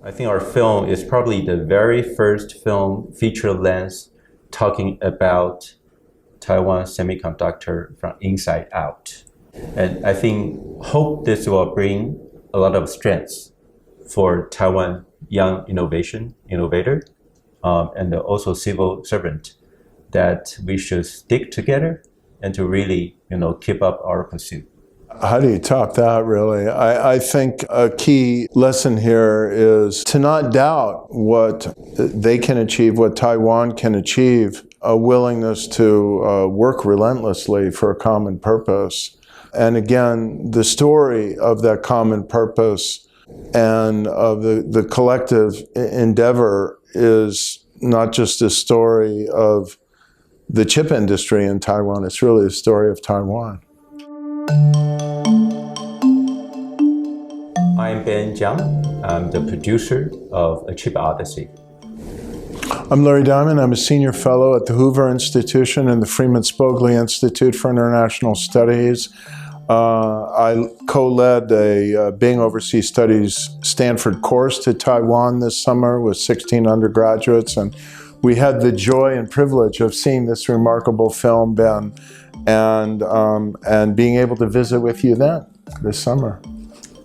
I think our film is probably the very first film feature length talking about Taiwan semiconductor from inside out. And I hope this will bring a lot of strengths for Taiwan young innovator, and also civil servant, that we should stick together and to really, keep up our pursuit. How do you top that, really? I think a key lesson here is to not doubt what they can achieve, what Taiwan can achieve, a willingness to work relentlessly for a common purpose. And again, the story of that common purpose and of the collective endeavor is not just a story of the chip industry in Taiwan, it's really a story of Taiwan. I'm Ben Tsiang. I'm the producer of A Chip Odyssey. I'm Larry Diamond. I'm a Senior Fellow at the Hoover Institution and the Freeman Spogli Institute for International Studies. I co-led a Being Overseas Studies Stanford course to Taiwan this summer with 16 undergraduates, and we had the joy and privilege of seeing this remarkable film, Ben, and being able to visit with you then, this summer.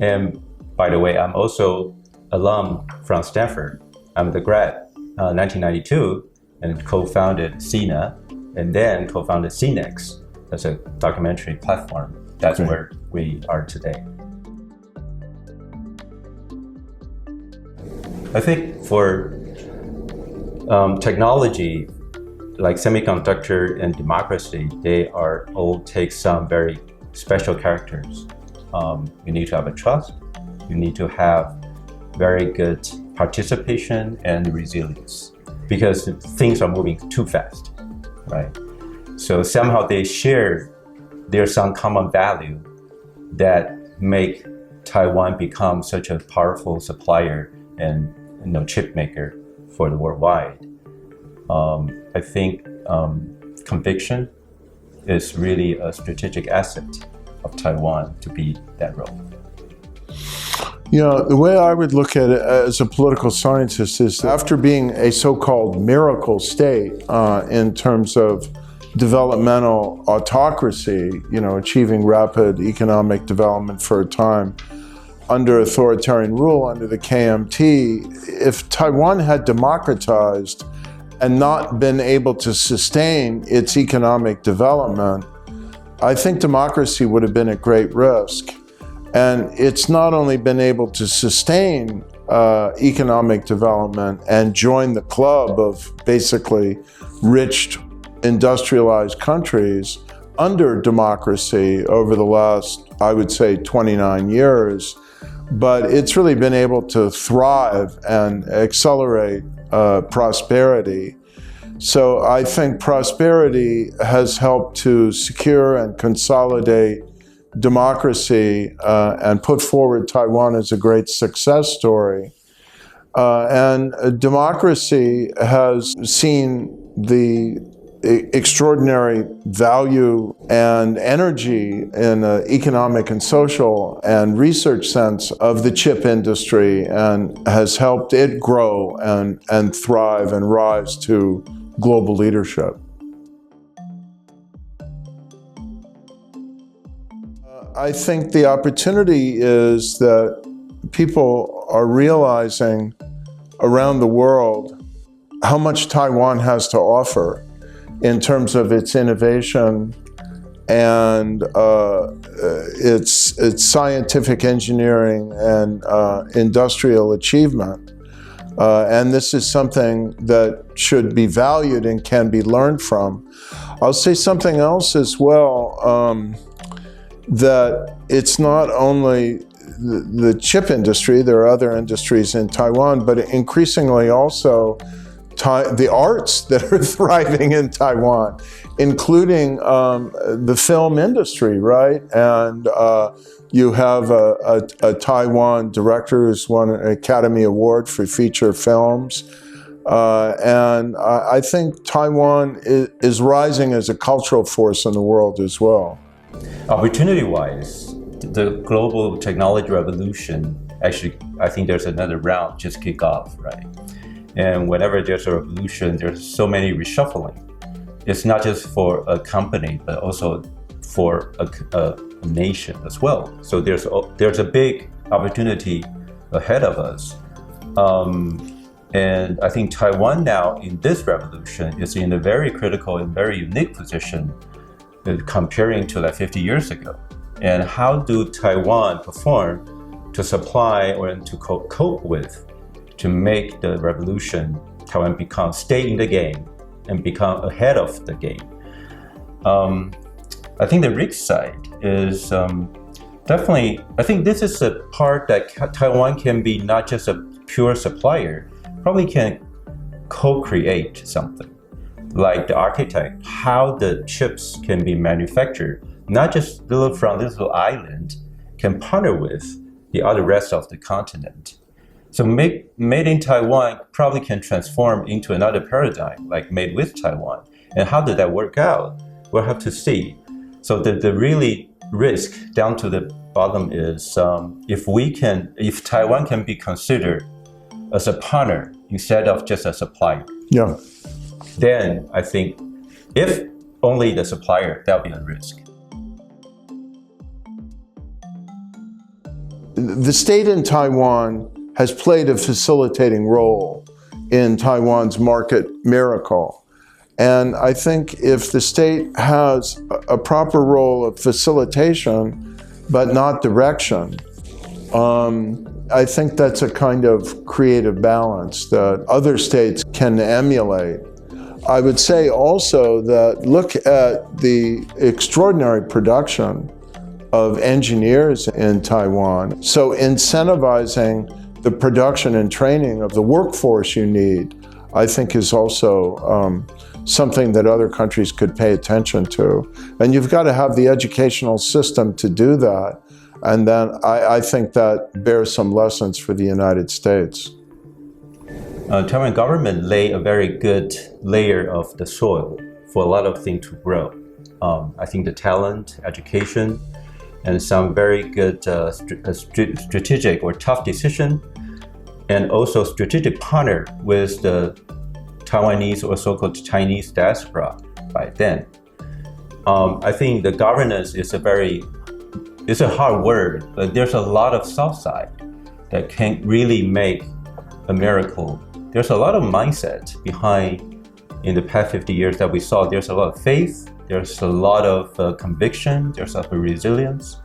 And by the way, I'm also alum from Stanford. I'm the grad, 1992, and co-founded CINA, and then co-founded CNEX. That's a documentary platform. That's Okay. where we are today. I think for technology, like semiconductor and democracy, they all take some very special characters. You need to have a trust. You need to have very good participation and resilience, because things are moving too fast, right? So somehow there's some common value that make Taiwan become such a powerful supplier and chip maker for the worldwide. I think conviction is really a strategic asset of Taiwan to be that role. The way I would look at it as a political scientist is, after being a so-called miracle state in terms of developmental autocracy, achieving rapid economic development for a time under authoritarian rule, under the KMT, if Taiwan had democratized and not been able to sustain its economic development, I think democracy would have been at great risk. And it's not only been able to sustain economic development and join the club of basically rich, industrialized countries under democracy over the last, I would say, 29 years, but it's really been able to thrive and accelerate prosperity. So I think prosperity has helped to secure and consolidate democracy and put forward Taiwan as a great success story. And democracy has seen the extraordinary value and energy in economic and social and research sense of the chip industry, and has helped it grow and thrive and rise to global leadership. I think the opportunity is that people are realizing around the world how much Taiwan has to offer in terms of its innovation and its scientific engineering and industrial achievement. And this is something that should be valued and can be learned from. I'll say something else as well, that it's not only the chip industry, there are other industries in Taiwan, but increasingly also the arts that are thriving in Taiwan, including the film industry, right? And you have a Taiwan director who's won an Academy Award for feature films. And I think Taiwan is rising as a cultural force in the world as well. Opportunity-wise, the global technology revolution actually, I think there's another round just kick off, right? And whenever there's a revolution, there's so many reshuffling. It's not just for a company, but also for a nation as well. So there's a big opportunity ahead of us. And I think Taiwan now in this revolution is in a very critical and very unique position comparing to like 50 years ago. And how do Taiwan perform to supply or to cope with, to make the revolution, Taiwan stay in the game and become ahead of the game? I think the risk side is definitely, I think this is a part that Taiwan can be not just a pure supplier, probably can co-create something, like the architect, how the chips can be manufactured, not just from this little island, can partner with the other rest of the continent. So made in Taiwan probably can transform into another paradigm, like made with Taiwan. And how did that work out? We'll have to see. So the really risk down to the bottom is if Taiwan can be considered as a partner instead of just a supplier. Yeah. Then I think if only the supplier, that'll be a risk. The state in Taiwan has played a facilitating role in Taiwan's market miracle. And I think if the state has a proper role of facilitation, but not direction, I think that's a kind of creative balance that other states can emulate. I would say also that look at the extraordinary production of engineers in Taiwan. So incentivizing the production and training of the workforce you need, I think is also something that other countries could pay attention to. And you've got to have the educational system to do that. And then I think that bears some lessons for the United States. Taiwan government lay a very good layer of the soil for a lot of things to grow. I think the talent, education, and some very good strategic or tough decision, and also strategic partner with the Taiwanese or so-called Chinese diaspora by then. I think the governance is it's a hard word, but there's a lot of soft side that can really make a miracle. There's a lot of mindset behind in the past 50 years that we saw. There's a lot of faith, there's a lot of conviction, there's a lot of resilience.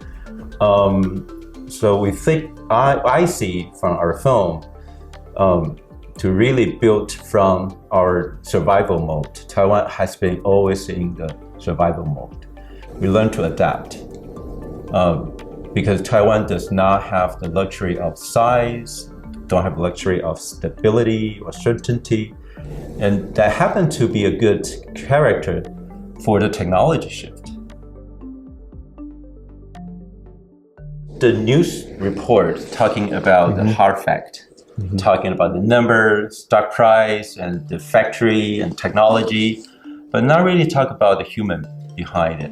So we think, I see from our film, to really build from our survival mode. Taiwan has been always in the survival mode. We learn to adapt. Because Taiwan does not have the luxury of size, don't have the luxury of stability or certainty, and that happened to be a good character for the technology shift. The news report talking about the hard fact, talking about the numbers, stock price, and the factory and technology, but not really talk about the human behind it.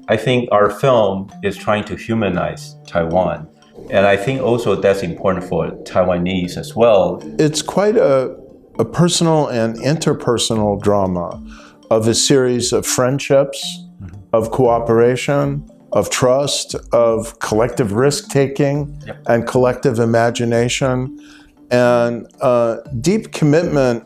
I think our film is trying to humanize Taiwan. And I think also that's important for Taiwanese as well. It's quite a personal and interpersonal drama of a series of friendships, of cooperation, of trust, of collective risk-taking, and collective imagination, and deep commitment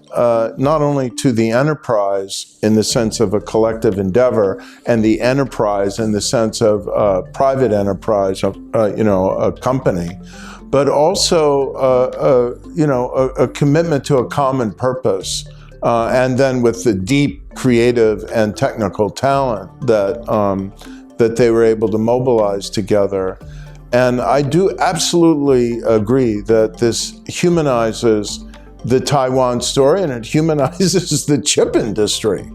not only to the enterprise in the sense of a collective endeavor, and the enterprise in the sense of private enterprise, a company, but also a commitment to a common purpose, and then with the deep creative and technical talent that they were able to mobilize together. And I do absolutely agree that this humanizes the Taiwan story and it humanizes the chip industry.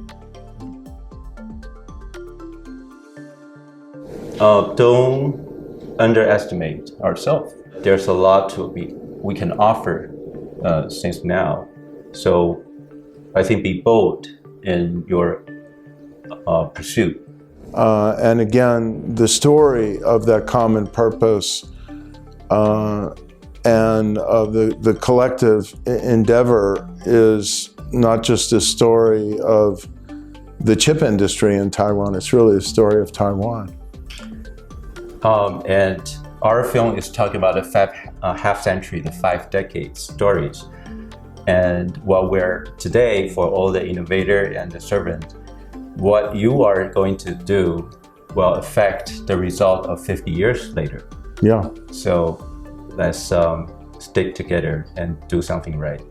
Don't underestimate ourselves. There's a lot we can offer since now. So I think be bold in your pursuit. And again, the story of that common purpose And the collective endeavor is not just a story of the chip industry in Taiwan, it's really a story of Taiwan. And our film is talking about the half century, the 5 decades stories. And what we're today, for all the innovator and the servant, what you are going to do will affect the result of 50 years later. Yeah. So let's stick together and do something right.